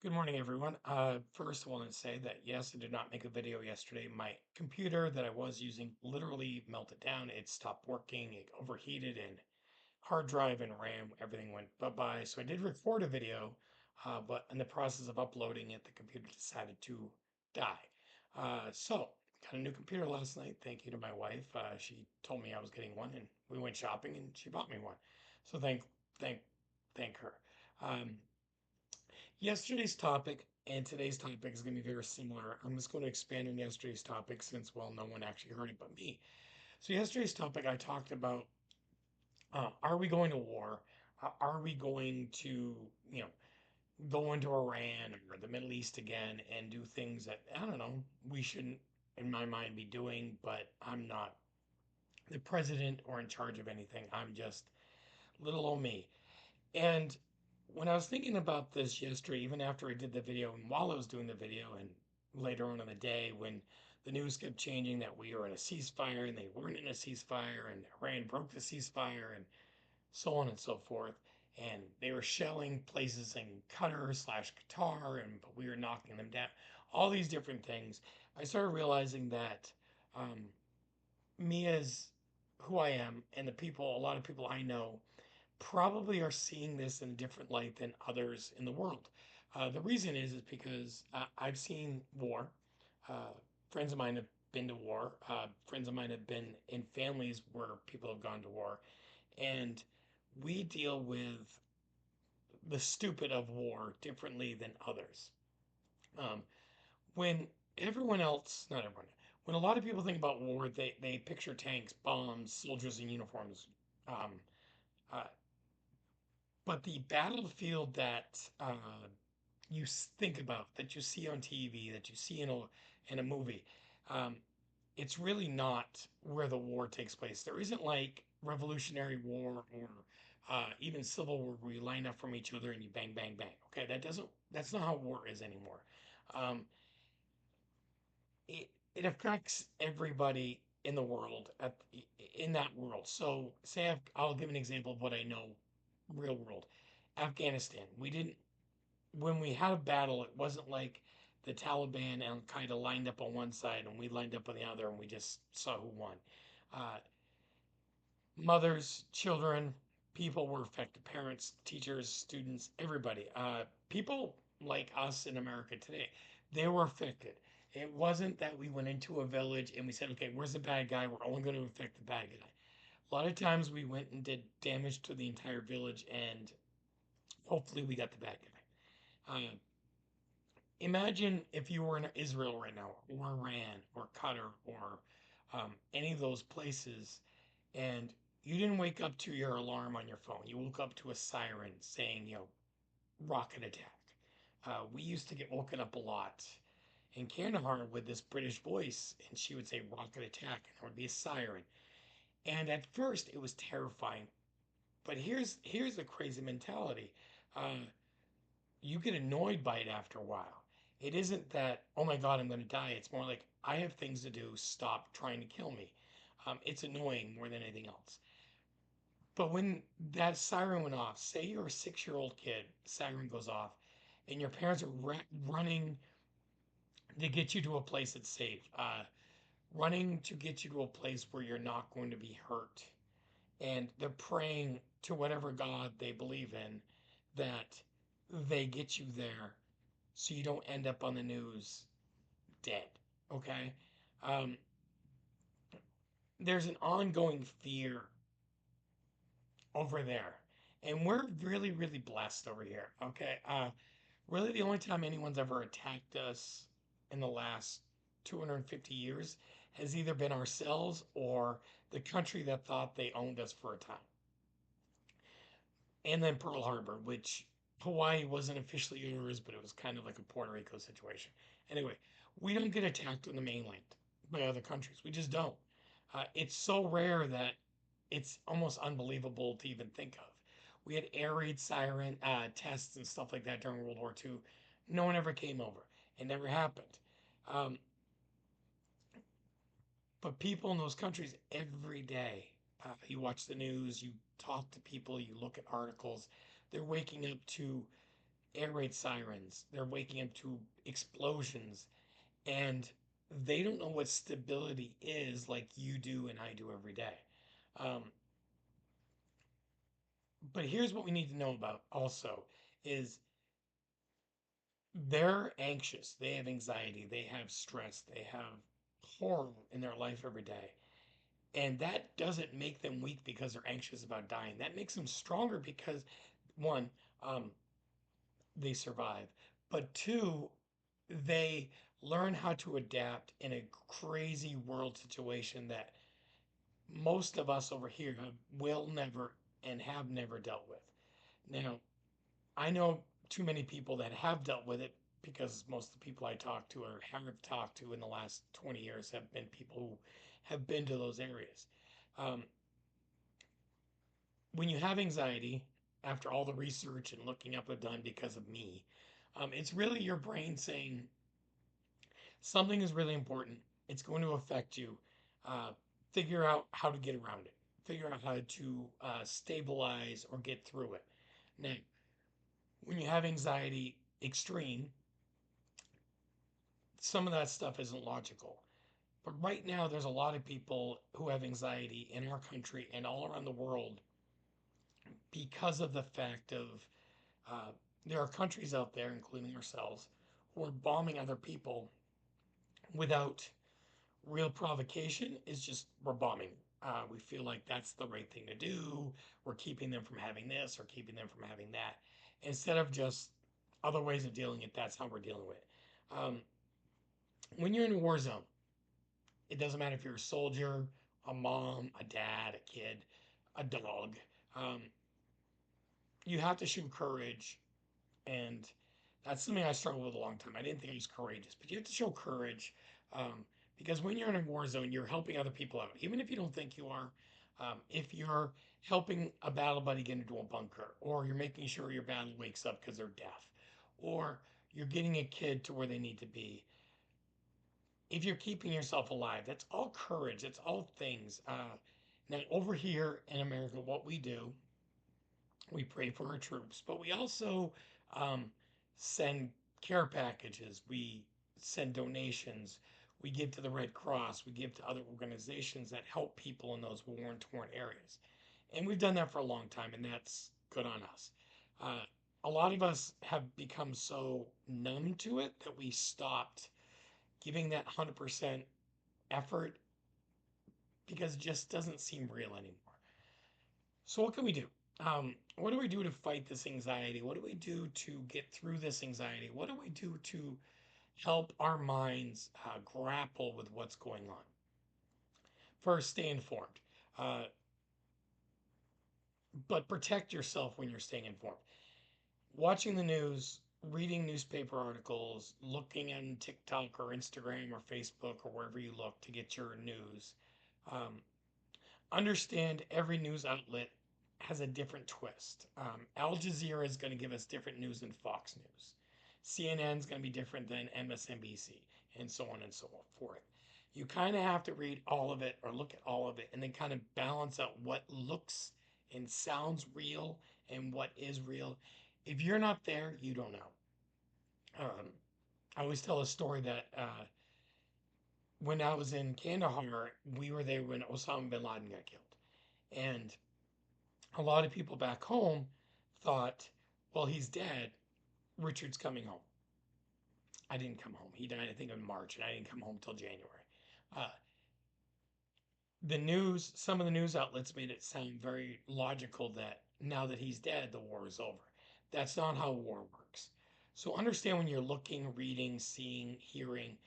Good morning, everyone. First, I want to say that yes, I did not make a video yesterday. My computer that I was using literally melted down. It stopped working, it overheated, and hard drive and RAM, everything went bye-bye. So I did record a video, but in the process of uploading it, the computer decided to die. So got a new computer last night. Thank you to my wife. She told me I was getting one, and we went shopping, and she bought me one. So thank, thank her. Um, Yesterday's topic and today's topic is going to be very similar. I'm just going to expand on yesterday's topic since, well, no one actually heard it but me. So, yesterday's topic, I talked about are we going to war? Are we going to, go into Iran or the Middle East again and do things that, I don't know, we shouldn't, in my mind, be doing, but I'm not the president or in charge of anything. I'm just little old me. And when I was thinking about this yesterday, even after I did the video and while I was doing the video, and later on in the day when the news kept changing that we were in a ceasefire and they weren't in a ceasefire and Iran broke the ceasefire and so on and so forth. And they were shelling places in Qatar slash Qatar, and but we were knocking them down. All these different things. I started realizing that um, me as who I am and the people, a lot of people I know probably are seeing this in a different light than others in the world. The reason is because I've seen war. Uh, Friends of mine have been to war. Friends of mine have been in families where people have gone to war, and we deal with the stupid of war differently than others. Um, when everyone else, not everyone, when a lot of people think about war, they picture tanks, bombs, soldiers in uniforms. Um, uh, But the battlefield that think about, that you see on TV, that you see in a movie, um, it's really not where the war takes place. There isn't like Revolutionary War or even Civil War where you line up from each other and you bang, bang, bang. Okay, that's not how war is anymore. Um, it affects everybody in the world in that world. So say I'll give an example of what I know real world. Afghanistan. We didn't When we had a battle, it wasn't like the Taliban and Al Qaeda lined up on one side and we lined up on the other and we just saw who won. Uh, Mothers, children, people were affected, parents, teachers, students, everybody. People like us in America today, they were affected. It wasn't that we went into a village and we said, okay, where's the bad guy? We're only going to affect the bad guy. A lot of times we went and did damage to the entire village and hopefully we got the bad guy. Imagine if you were in Israel right now, or Iran, or Qatar, or any of those places, and you didn't wake up to your alarm on your phone. You woke up to a siren saying, rocket attack. We used to get woken up a lot in Kandahar with this British voice, and she would say rocket attack, and there would be a siren. And at first, it was terrifying. But here's the crazy mentality. Uh, you get annoyed by it after a while. It isn't that, oh my God, I'm going to die. It's more like, I have things to do. Stop trying to kill me. It's annoying more than anything else. But when that siren went off, say you're a 6-year-old kid, siren goes off, and your parents are running to get you to a place that's safe, running to get you to a place where you're not going to be hurt. And they're praying to whatever God they believe in that they get you there so you don't end up on the news dead. Okay. Um, there's an ongoing fear over there, and we're really, really blessed over here. Okay. Really, the only time anyone's ever attacked us in the last 250 years has either been ourselves or the country that thought they owned us for a time. And then Pearl Harbor, which Hawaii wasn't officially yours, but it was kind of like a Puerto Rico situation. Anyway, we don't get attacked on the mainland by other countries. We just don't. It's so rare that it's almost unbelievable to even think of. We had air raid siren tests and stuff like that during World War II. No one ever came over. It never happened. Um, but people in those countries every day, you watch the news, you talk to people, you look at articles, they're waking up to air raid sirens. They're waking up to explosions, and they don't know what stability is like you do and I do every day. Um, but here's what we need to know about also is they're anxious, they have anxiety, they have stress, they have horror in their life every day. And that doesn't make them weak because they're anxious about dying. That makes them stronger because one, um, they survive, but two, they learn how to adapt in a crazy world situation that most of us over here will never and have never dealt with. Now, I know too many people that have dealt with it because most of the people I talk to or have talked to in the last 20 years have been people who have been to those areas. Um, when you have anxiety, after all the research and looking up I've done because of me, it's really your brain saying something is really important. It's going to affect you. Uh, Figure out how to get around it. Figure out how to stabilize or get through it. Now, when you have anxiety extreme, some of that stuff isn't logical. But right now, there's a lot of people who have anxiety in our country and all around the world because of the fact of uh, there are countries out there, including ourselves, who are bombing other people without real provocation. Is just we're bombing. We feel like that's the right thing to do. We're keeping them from having this or keeping them from having that. Instead of just other ways of dealing it, that's how we're dealing with it. Um, when you're in a war zone, it doesn't matter if you're a soldier, a mom, a dad, a kid, a dog. Um, you have to show courage, and that's something I struggled with a long time. I didn't think I was courageous, but you have to show courage um, because when you're in a war zone, you're helping other people out, even if you don't think you are. If you're helping a battle buddy get into a bunker, or you're making sure your battle wakes up because they're deaf, or you're getting a kid to where they need to be, if you're keeping yourself alive, that's all courage. It's all things. Now, over here in America, what we do, we pray for our troops, but we also um, send care packages. We send donations. We give to the Red Cross. We give to other organizations that help people in those war torn areas. And we've done that for a long time, and that's good on us. Uh, a lot of us have become so numb to it that we stopped giving that 100% effort because it just doesn't seem real anymore. So, what can we do? What do we do to fight this anxiety? What do we do to get through this anxiety? What do we do to help our minds grapple with what's going on? First, stay informed, uh, but protect yourself when you're staying informed. Watching the news, reading newspaper articles, looking on TikTok or Instagram or Facebook or wherever you look to get your news. Um, Understand every news outlet has a different twist. Al Jazeera is going to give us different news than Fox News. CNN is going to be different than MSNBC, and so on and so forth. You kind of have to read all of it or look at all of it and then kind of balance out what looks and sounds real and what is real. If you're not there, you don't know. Um, I always tell a story that when I was in Kandahar, we were there when Osama bin Laden got killed. And a lot of people back home thought, well, he's dead. Richard's coming home. I didn't come home. He died, I think, in March, and I didn't come home till January. Uh, the news, some of the news outlets made it sound very logical that now that he's dead, the war is over. That's not how war works. So understand when you're looking, reading, seeing, hearing,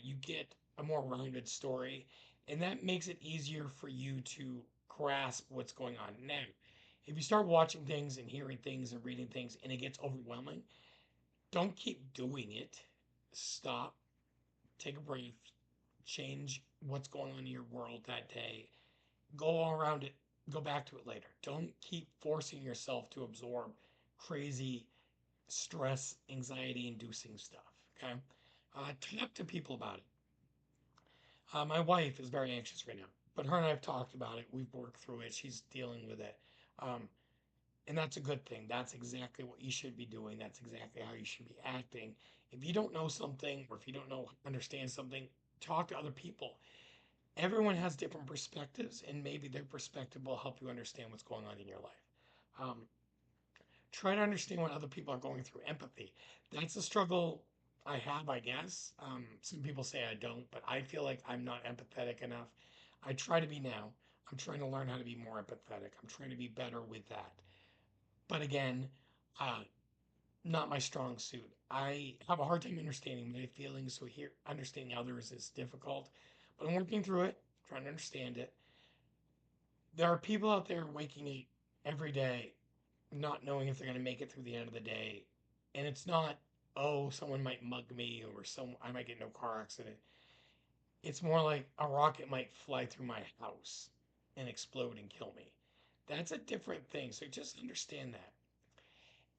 you get a more rounded story, and that makes it easier for you to grasp what's going on. Now, if you start watching things and hearing things and reading things and it gets overwhelming, don't keep doing it. Stop, take a breath, change what's going on in your world that day, go all around it, go back to it later. Don't keep forcing yourself to absorb crazy stress, anxiety inducing stuff. Okay. Talk to people about it. My wife is very anxious right now, but her and I have talked about it. We've worked through it. She's dealing with it. Um, And that's a good thing. That's exactly what you should be doing. That's exactly how you should be acting. If you don't know something or if you don't know understand something, talk to other people. Everyone has different perspectives, and maybe their perspective will help you understand what's going on in your life. Um, Try to understand what other people are going through. Empathy. That's a struggle I have, I guess. Some people say I don't, but I feel like I'm not empathetic enough. I try to be now. I'm trying to learn how to be more empathetic. I'm trying to be better with that. But again, uh, not my strong suit. I have a hard time understanding my feelings, so here understanding others is difficult. But I'm working through it, trying to understand it. There are people out there waking up every day not knowing if they're going to make it through the end of the day. And it's not, oh, someone might mug me or I might get in a car accident. It's more like a rocket might fly through my house and explode and kill me. That's a different thing. So just understand that.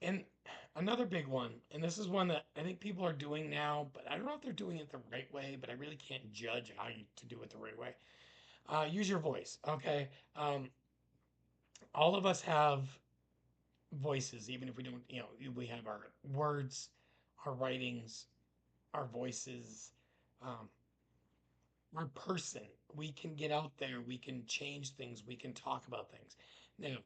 And another big one, and this is one that I think people are doing now, but I don't know if they're doing it the right way, but I really can't judge how you to do it the right way. Use your voice, okay? Um, all of us have voices, even if we don't, we have our words, our writings, our voices, um, our person. We can get out there, we can change things, we can talk about things. Now,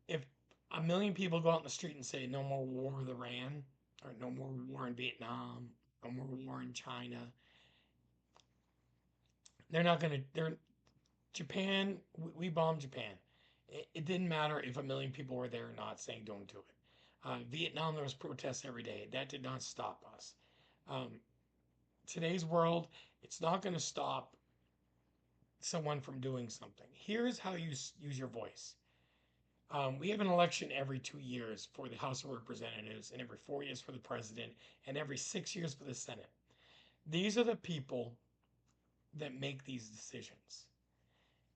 if a million people go out in the street and say no more war with Iran, or no more war in Vietnam, no more war in China, they're not going to, they're, Japan, we bombed Japan. It didn't matter if a million people were there or not saying don't do it. Vietnam, there was protests every day. That did not stop us. Um, Today's world, it's not going to stop someone from doing something. Here's how you use your voice. We have an election every 2 years for the House of Representatives, and every 4 years for the president, and every 6 years for the Senate. These are the people that make these decisions.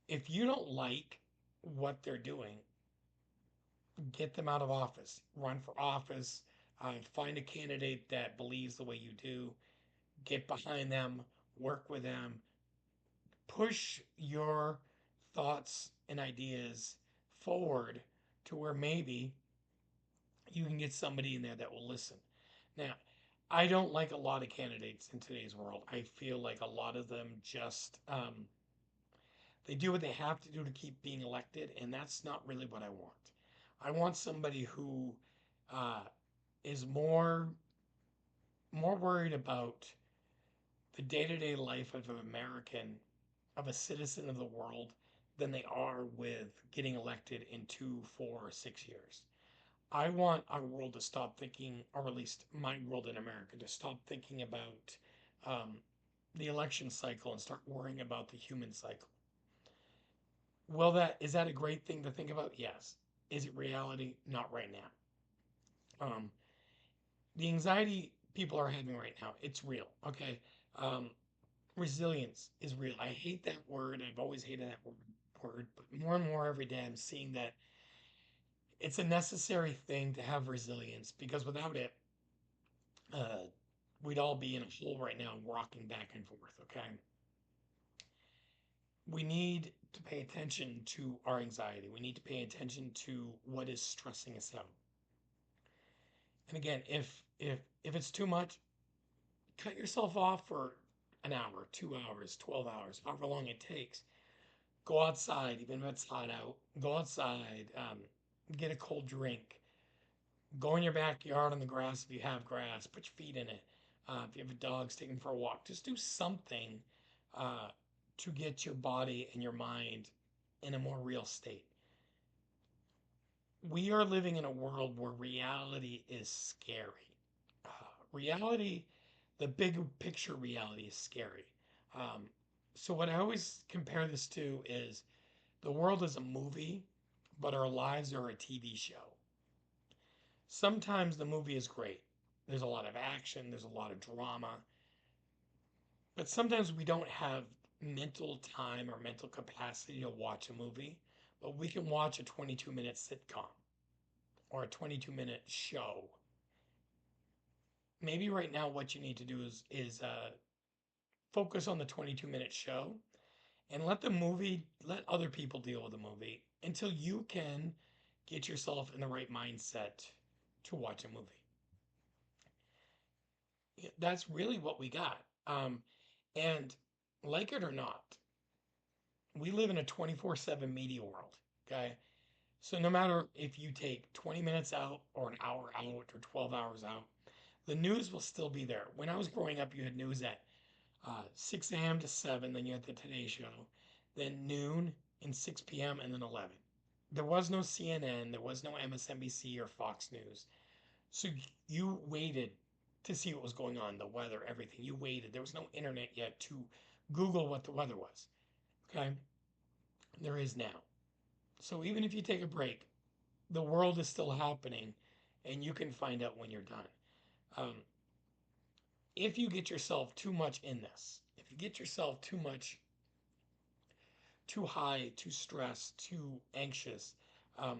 If you don't like what they're doing, get them out of office. Run for office. Find a candidate that believes the way you do. Get behind them. Work with them. Push your thoughts and ideas forward to where maybe you can get somebody in there that will listen. Now, I don't like a lot of candidates in today's world. I feel like a lot of them just they do what they have to do to keep being elected, and that's not really what I want. I want somebody who uh, is more worried about the day-to-day life of an American, of a citizen of the world, than they are with getting elected in 2, 4, 6 years. I want our world to stop thinking, or at least my world in America, to stop thinking about um, the election cycle and start worrying about the human cycle. Well, that is that a great thing to think about? Yes. Is it reality? Not right now. The anxiety people are having right now, it's real. Okay. Um, Resilience is real. I hate that word. I've always hated that word, but more and more every day I'm seeing that it's a necessary thing to have resilience because without it, uh, we'd all be in a hole right now, rocking back and forth. Okay. We need to pay attention to our anxiety. We need to pay attention to what is stressing us out. And again, if it's too much, cut yourself off for an hour, 2 hours, 12 hours, however long it takes. Go outside, even if it's hot out. Go outside, get a cold drink. Go in your backyard on the grass if you have grass. Put your feet in it. If you have a dog, take them for a walk. Just do something uh, to get your body and your mind in a more real state. We are living in a world where reality is scary. Uh, Reality, the big picture reality is scary. Um, so, what I always compare this to is the world is a movie, but our lives are a TV show. Sometimes the movie is great. There's a lot of action, there's a lot of drama, but sometimes we don't have mental time or mental capacity to watch a movie, but we can watch a 22-minute sitcom or a 22-minute show. Maybe right now what you need to do is focus on the 22-minute show and let other people deal with the movie until you can get yourself in the right mindset to watch a movie. That's really what we got. And like it or not, we live in a 24/7 media world. Okay. So no matter if you take 20 minutes out or an hour out or 12 hours out, the news will still be there. When I was growing up, you had news at 6 a.m. to 7, then you had the Today Show, then noon and 6 p.m., and then 11. There was no CNN, there was no MSNBC or Fox News. So you waited to see what was going on, the weather, everything. You waited. There was no internet yet to Google what the weather was. Okay? There is now. So even if you take a break, the world is still happening and you can find out when you're done. Um, if you get yourself too much in this, if you get yourself too much, too high, too stressed, too anxious, um,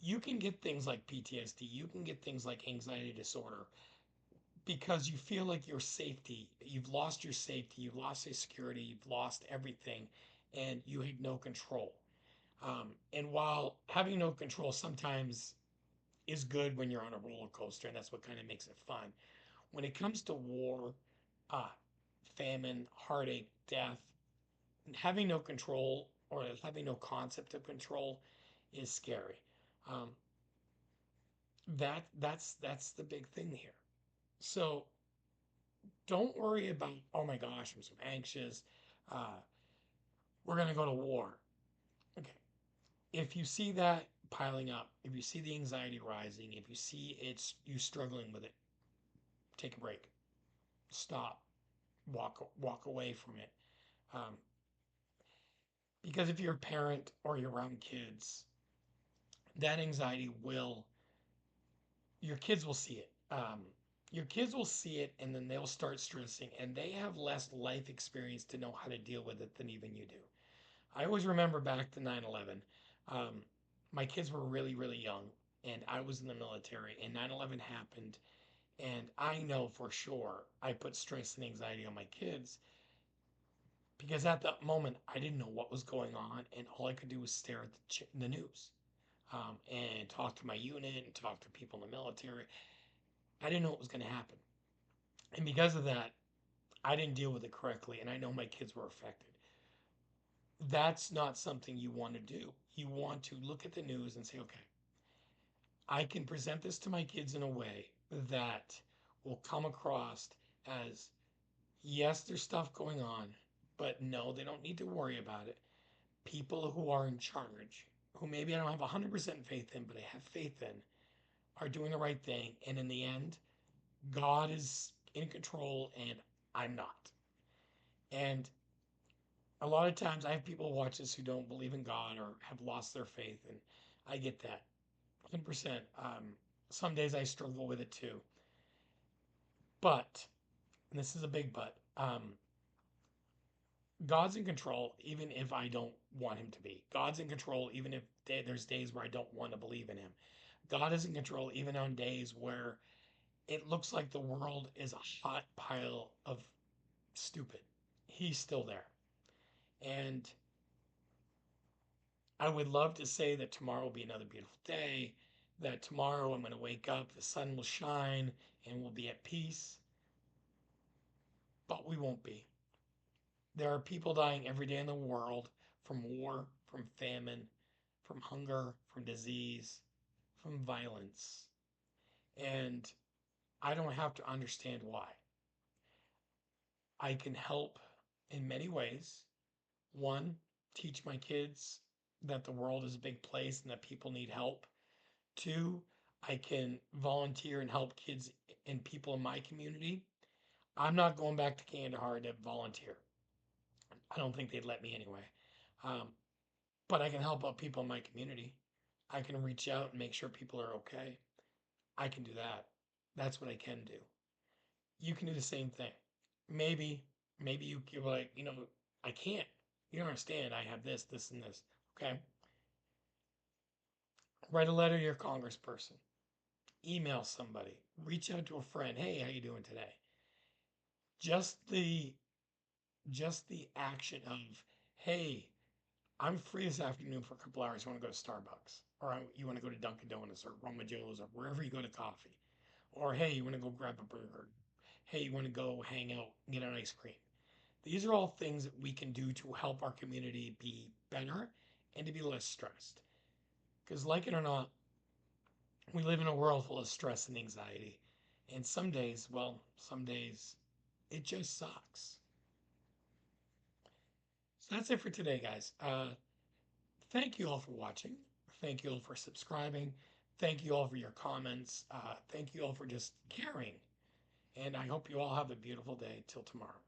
you can get things like PTSD, you can get things like anxiety disorder because you feel like your safety, you've lost your safety, you've lost your security, you've lost everything, and you have no control. And while having no control sometimes is good when you're on a roller coaster, and that's what kind of makes it fun. When it comes to war, uh, famine, heartache, death, having no control or having no concept of control is scary. Um, that's the big thing here. So don't worry about, oh my gosh, I'm so anxious. Uh, we're gonna go to war. Okay. If you see that piling up, if you see the anxiety rising, if you see it's you struggling with it, take a break. Stop. Walk away from it. Um, because if you're a parent or you're around kids, that anxiety will your kids will see it. Your kids will see it and then they'll start stressing and they have less life experience to know how to deal with it than even you do. I always remember back to 9/11. Um, my kids were really, really young and I was in the military and 9/11 happened. And I know for sure I put stress and anxiety on my kids because at that moment I didn't know what was going on and all I could do was stare at the news and talk to my unit and talk to people in the military. I didn't know what was going to happen. And because of that, I didn't deal with it correctly, and I know my kids were affected. That's not something you want to do. You want to look at the news and say, okay, I can present this to my kids in a way that will come across as yes, there's stuff going on, but no, they don't need to worry about it. People who are in charge, who maybe I don't have 100% faith in, but I have faith in, are doing the right thing. And in the end, God is in control and I'm not. And a lot of times I have people watch this who don't believe in God or have lost their faith. And I get that 100%. Some days I struggle with it too. But, and this is a big but, God's in control even if I don't want him to be. God's in control even if there's days where I don't want to believe in him. God is in control even on days where it looks like the world is a hot pile of stupid. He's still there. And I would love to say that tomorrow will be another beautiful day, that tomorrow I'm going to wake up, the sun will shine, and we'll be at peace. But we won't be. There are people dying every day in the world from war, from famine, from hunger, from disease, from violence. And I don't have to understand why. I can help in many ways. One, teach my kids that the world is a big place and that people need help. Two, I can volunteer and help kids and people in my community. I'm not going back to Kandahar to volunteer. I don't think they'd let me anyway. Um, but I can help out people in my community. I can reach out and make sure people are okay. I can do that. That's what I can do. You can do the same thing. Maybe, maybe you're like, I can't. You don't understand. I have this, this, and this. Okay. Write a letter to your congressperson. Email somebody. Reach out to a friend. Hey, how you doing today? Just the just the action of, hey, I'm free this afternoon for a couple hours. You want to go to Starbucks, or you want to go to Dunkin' Donuts or Roma Joe's or wherever you go to coffee, or hey, you want to go grab a burger. Hey, you want to go hang out, get an ice cream. These are all things that we can do to help our community be better and to be less stressed. Because, like it or not, we live in a world full of stress and anxiety. And some days, well, some days it just sucks. So that's it for today, guys. Thank you all for watching. Thank you all for subscribing. Thank you all for your comments. Thank you all for just caring. And I hope you all have a beautiful day till tomorrow.